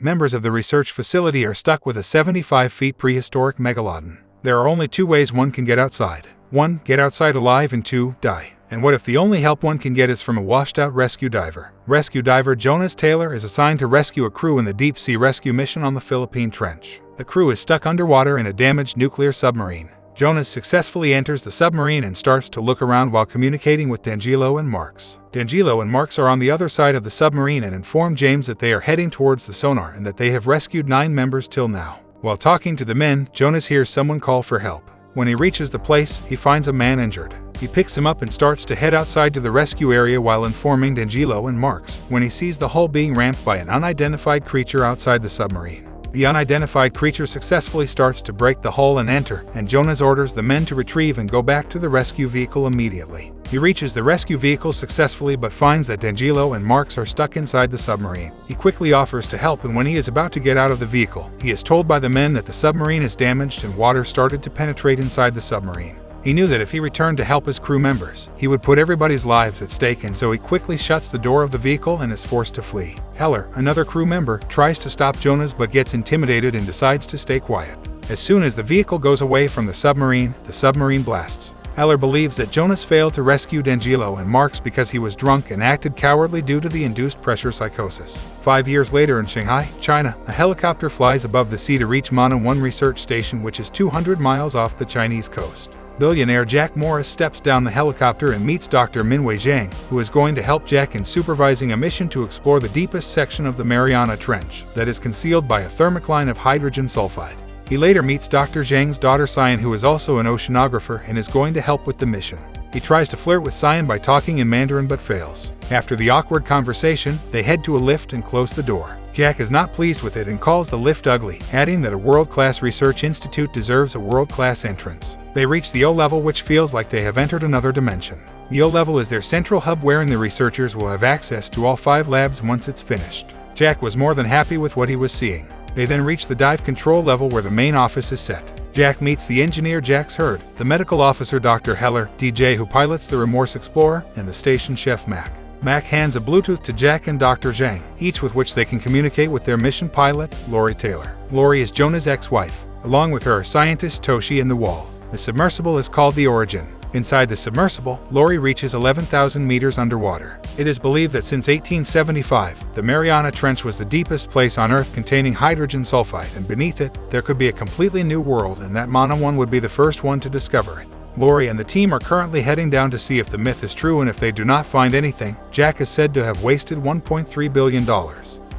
members of the research facility are stuck with a 75 feet prehistoric megalodon. There are only two ways one can get outside. 1. Get outside alive, and 2. Die. And what if the only help one can get is from a washed-out rescue diver? Rescue diver Jonas Taylor is assigned to rescue a crew in the deep-sea rescue mission on the Philippine Trench. The crew is stuck underwater in a damaged nuclear submarine. Jonas successfully enters the submarine and starts to look around while communicating with D'Angelo and Marks. D'Angelo and Marks are on the other side of the submarine and inform James that they are heading towards the sonar and that they have rescued 9 members till now. While talking to the men, Jonas hears someone call for help. When he reaches the place, he finds a man injured. He picks him up and starts to head outside to the rescue area while informing D'Angelo and Marks, when he sees the hull being ramped by an unidentified creature outside the submarine. The unidentified creature successfully starts to break the hull and enter, and Jonas orders the men to retrieve and go back to the rescue vehicle immediately. He reaches the rescue vehicle successfully but finds that D'Angelo and Marks are stuck inside the submarine. He quickly offers to help, and when he is about to get out of the vehicle, he is told by the men that the submarine is damaged and water started to penetrate inside the submarine. He knew that if he returned to help his crew members, he would put everybody's lives at stake, and so he quickly shuts the door of the vehicle and is forced to flee. Heller, another crew member, tries to stop Jonas but gets intimidated and decides to stay quiet. As soon as the vehicle goes away from the submarine blasts. Heller believes that Jonas failed to rescue D'Angelo and Marks because he was drunk and acted cowardly due to the induced pressure psychosis. 5 years later in Shanghai, China, a helicopter flies above the sea to reach Mana 1 research station, which is 200 miles off the Chinese coast. Billionaire Jack Morris steps down the helicopter and meets Dr. Minwei Zhang, who is going to help Jack in supervising a mission to explore the deepest section of the Mariana Trench that is concealed by a thermocline of hydrogen sulfide. He later meets Dr. Zhang's daughter Cyan, who is also an oceanographer and is going to help with the mission. He tries to flirt with Cyan by talking in Mandarin but fails. After the awkward conversation, they head to a lift and close the door. Jack is not pleased with it and calls the lift ugly, adding that a world-class research institute deserves a world-class entrance. They reach the O level, which feels like they have entered another dimension. The O level is their central hub wherein the researchers will have access to all 5 labs once it's finished. Jack was more than happy with what he was seeing. They then reach the dive control level where the main office is set. Jack meets the engineer Jax Hurd, the medical officer Dr. Heller, DJ who pilots the Remorse Explorer, and the station chef Mac. Mac hands a Bluetooth to Jack and Dr. Zhang, each with which they can communicate with their mission pilot, Lori Taylor. Lori is Jonah's ex-wife. Along with her are scientist Toshi and the Wall. The submersible is called the Origin. Inside the submersible, Lori reaches 11,000 meters underwater. It is believed that since 1875, the Mariana Trench was the deepest place on Earth containing hydrogen sulfide, and beneath it, there could be a completely new world, and that Mana 1 would be the first one to discover it. Lori and the team are currently heading down to see if the myth is true, and if they do not find anything, Jack is said to have wasted $1.3 billion.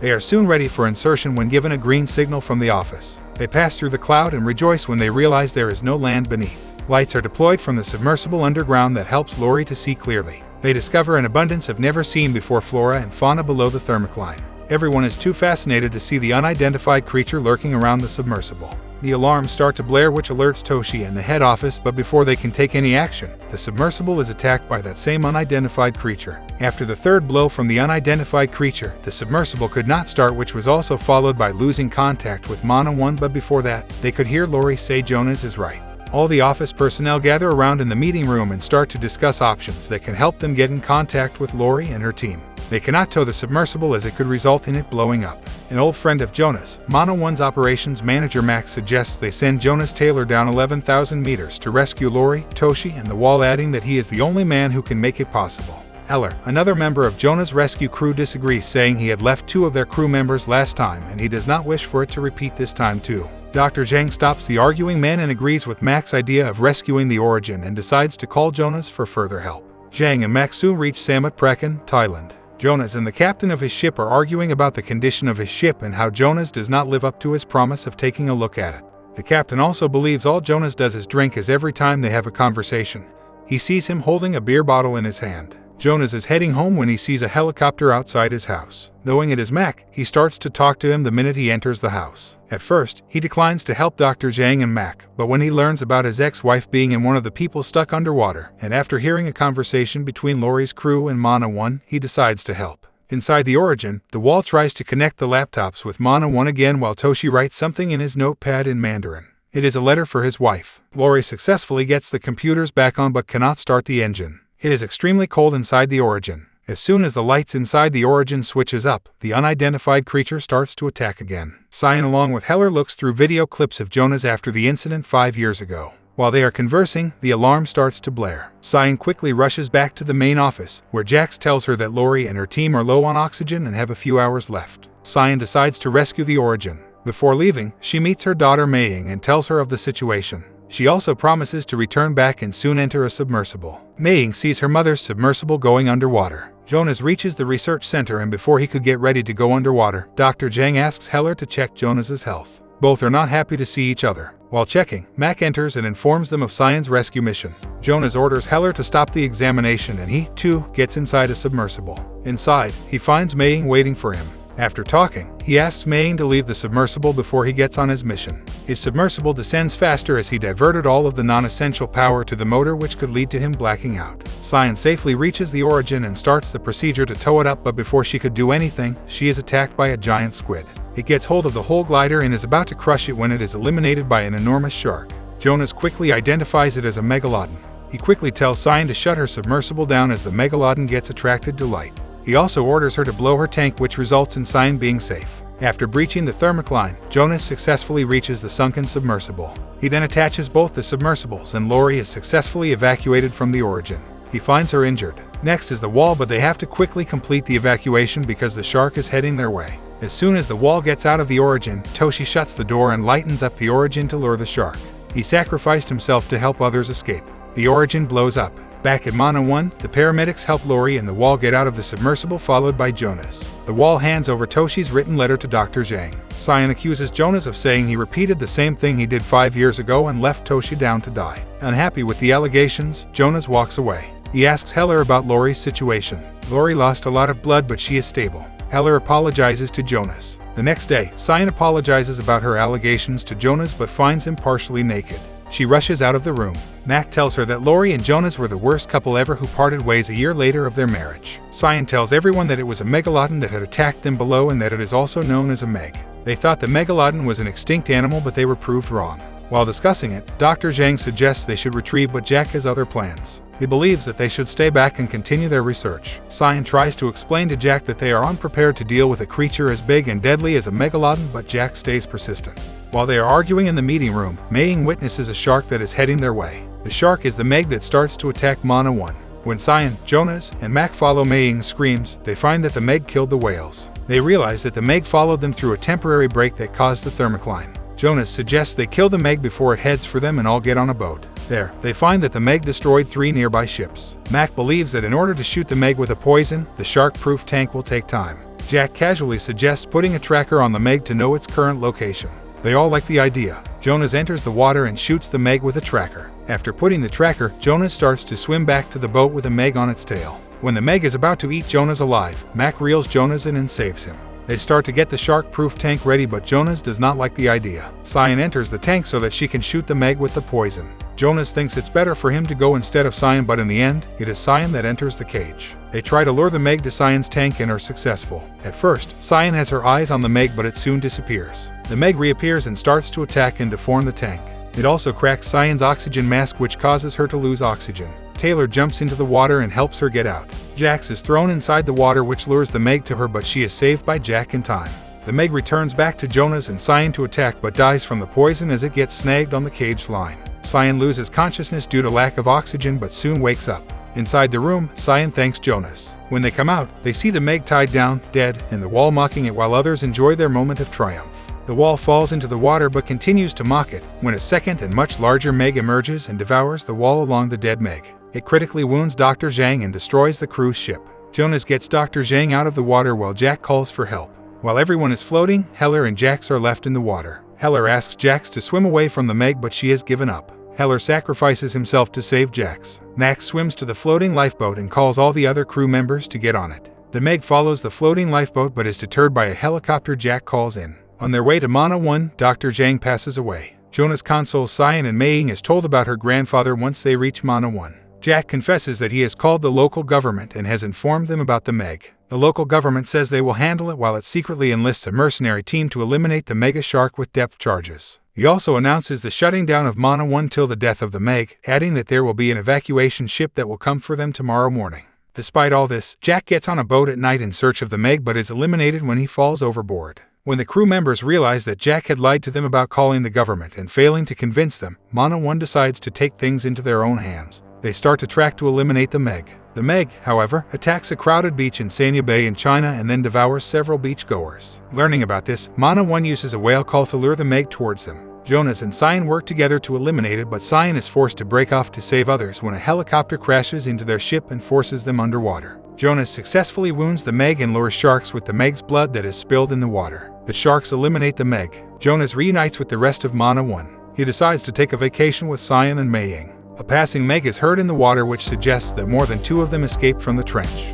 They are soon ready for insertion when given a green signal from the office. They pass through the cloud and rejoice when they realize there is no land beneath. Lights are deployed from the submersible underground that helps Lori to see clearly. They discover an abundance of never-seen-before flora and fauna below the thermocline. Everyone is too fascinated to see the unidentified creature lurking around the submersible. The alarms start to blare, which alerts Toshi and the head office, but before they can take any action, the submersible is attacked by that same unidentified creature. After the third blow from the unidentified creature, the submersible could not start, which was also followed by losing contact with Mana 1, but before that, they could hear Lori say Jonas is right. All the office personnel gather around in the meeting room and start to discuss options that can help them get in contact with Lori and her team. They cannot tow the submersible as it could result in it blowing up. An old friend of Jonas, Mana 1's operations manager Max, suggests they send Jonas Taylor down 11,000 meters to rescue Lori, Toshi, and the Wall, adding that he is the only man who can make it possible. Heller, another member of Jonah's rescue crew, disagrees, saying he had left 2 of their crew members last time and he does not wish for it to repeat this time too. Dr. Zhang stops the arguing men and agrees with Mac's idea of rescuing the Origin and decides to call Jonas for further help. Zhang and Mac soon reach Samut Prakan, Thailand. Jonas and the captain of his ship are arguing about the condition of his ship and how Jonas does not live up to his promise of taking a look at it. The captain also believes all Jonas does is drink, as every time they have a conversation, he sees him holding a beer bottle in his hand. Jonas is heading home when he sees a helicopter outside his house. Knowing it is Mac, he starts to talk to him the minute he enters the house. At first, he declines to help Dr. Zhang and Mac, but when he learns about his ex-wife being in one of the people stuck underwater, and after hearing a conversation between Lori's crew and Mana 1, he decides to help. Inside the Origin, the Wall tries to connect the laptops with Mana 1 again while Toshi writes something in his notepad in Mandarin. It is a letter for his wife. Lori successfully gets the computers back on but cannot start the engine. It is extremely cold inside the Origin. As soon as the lights inside the Origin switches up, the unidentified creature starts to attack again. Cyan along with Heller looks through video clips of Jonas after the incident 5 years ago. While they are conversing, the alarm starts to blare. Cyan quickly rushes back to the main office, where Jax tells her that Lori and her team are low on oxygen and have a few hours left. Cyan decides to rescue the Origin. Before leaving, she meets her daughter Mei-Ying and tells her of the situation. She also promises to return back and soon enter a submersible. Mei-Ying sees her mother's submersible going underwater. Jonas reaches the research center, and before he could get ready to go underwater, Dr. Zhang asks Heller to check Jonas's health. Both are not happy to see each other. While checking, Mac enters and informs them of Cyan's rescue mission. Jonas orders Heller to stop the examination, and he, too, gets inside a submersible. Inside, he finds Mei-Ying waiting for him. After talking, he asks Mei-Ying to leave the submersible before he gets on his mission. His submersible descends faster as he diverted all of the non-essential power to the motor, which could lead to him blacking out. Cyan safely reaches the Origin and starts the procedure to tow it up, but before she could do anything, she is attacked by a giant squid. It gets hold of the whole glider and is about to crush it when it is eliminated by an enormous shark. Jonas quickly identifies it as a megalodon. He quickly tells Cyan to shut her submersible down as the megalodon gets attracted to light. He also orders her to blow her tank, which results in Cyan being safe. After breaching the thermocline, Jonas successfully reaches the sunken submersible. He then attaches both the submersibles, and Lori is successfully evacuated from the Origin. He finds her injured. Next is the wall, but they have to quickly complete the evacuation because the shark is heading their way. As soon as the wall gets out of the Origin, Toshi shuts the door and lightens up the Origin to lure the shark. He sacrificed himself to help others escape. The Origin blows up. Back at Mana 1, the paramedics help Lori and the wall get out of the submersible, followed by Jonas. The wall hands over Toshi's written letter to Dr. Zhang. Cyan accuses Jonas of saying he repeated the same thing he did 5 years ago and left Toshi down to die. Unhappy with the allegations, Jonas walks away. He asks Heller about Lori's situation. Lori lost a lot of blood, but she is stable. Heller apologizes to Jonas. The next day, Cyan apologizes about her allegations to Jonas but finds him partially naked. She rushes out of the room. Mac tells her that Lori and Jonas were the worst couple ever, who parted ways a year later of their marriage. Cyan tells everyone that it was a megalodon that had attacked them below and that it is also known as a meg. They thought the megalodon was an extinct animal, but they were proved wrong. While discussing it, Dr. Zhang suggests they should retrieve, but Jack has other plans. He believes that they should stay back and continue their research. Cyan tries to explain to Jack that they are unprepared to deal with a creature as big and deadly as a megalodon, but Jack stays persistent. While they are arguing in the meeting room, Mei-Ying witnesses a shark that is heading their way. The shark is the meg that starts to attack Mana 1. When Cyan, Jonas, and Mac follow Mei-Ying's screams, they find that the meg killed the whales. They realize that the meg followed them through a temporary break that caused the thermocline. Jonas suggests they kill the meg before it heads for them and all get on a boat. There, they find that the meg destroyed 3 nearby ships. Mac believes that in order to shoot the meg with a poison, the shark-proof tank will take time. Jack casually suggests putting a tracker on the meg to know its current location. They all like the idea. Jonas enters the water and shoots the meg with a tracker. After putting the tracker, Jonas starts to swim back to the boat with a meg on its tail. When the meg is about to eat Jonas alive, Mac reels Jonas in and saves him. They start to get the shark-proof tank ready, but Jonas does not like the idea. Cyan enters the tank so that she can shoot the meg with the poison. Jonas thinks it's better for him to go instead of Cyan, but in the end, it is Cyan that enters the cage. They try to lure the meg to Cyan's tank and are successful. At first, Cyan has her eyes on the meg, but it soon disappears. The meg reappears and starts to attack and deform the tank. It also cracks Cyan's oxygen mask, which causes her to lose oxygen. Taylor jumps into the water and helps her get out. Jax is thrown inside the water, which lures the meg to her, but she is saved by Jack in time. The meg returns back to Jonas and Cyan to attack, but dies from the poison as it gets snagged on the cage line. Cyan loses consciousness due to lack of oxygen, but soon wakes up. Inside the room, Cyan thanks Jonas. When they come out, they see the meg tied down, dead, and the wall mocking it while others enjoy their moment of triumph. The wall falls into the water but continues to mock it, when a second and much larger meg emerges and devours the wall along the dead meg. It critically wounds Dr. Zhang and destroys the cruise ship. Jonas gets Dr. Zhang out of the water while Jack calls for help. While everyone is floating, Heller and Jax are left in the water. Heller asks Jax to swim away from the meg, but she has given up. Heller sacrifices himself to save Jax. Max swims to the floating lifeboat and calls all the other crew members to get on it. The meg follows the floating lifeboat but is deterred by a helicopter Jack calls in. On their way to Mana 1, Dr. Zhang passes away. Jonas consoles Cyan, and Mei-Ying is told about her grandfather once they reach Mana 1. Jack confesses that he has called the local government and has informed them about the meg. The local government says they will handle it while it secretly enlists a mercenary team to eliminate the mega shark with depth charges. He also announces the shutting down of Mana 1 till the death of the meg, adding that there will be an evacuation ship that will come for them tomorrow morning. Despite all this, Jack gets on a boat at night in search of the Meg but is eliminated when he falls overboard. When the crew members realize that Jack had lied to them about calling the government and failing to convince them, Mana 1 decides to take things into their own hands. They start to track to eliminate the Meg. The Meg, however, attacks a crowded beach in Sanya Bay in China and then devours several beachgoers. Learning about this, Mana 1 uses a whale call to lure the Meg towards them. Jonas and Cyan work together to eliminate it, but Cyan is forced to break off to save others when a helicopter crashes into their ship and forces them underwater. Jonas successfully wounds the Meg and lures sharks with the Meg's blood that is spilled in the water. The sharks eliminate the Meg. Jonas reunites with the rest of Mana 1. He decides to take a vacation with Cyan and Mei Ying. A passing Meg is heard in the water, which suggests that more than 2 of them escaped from the trench.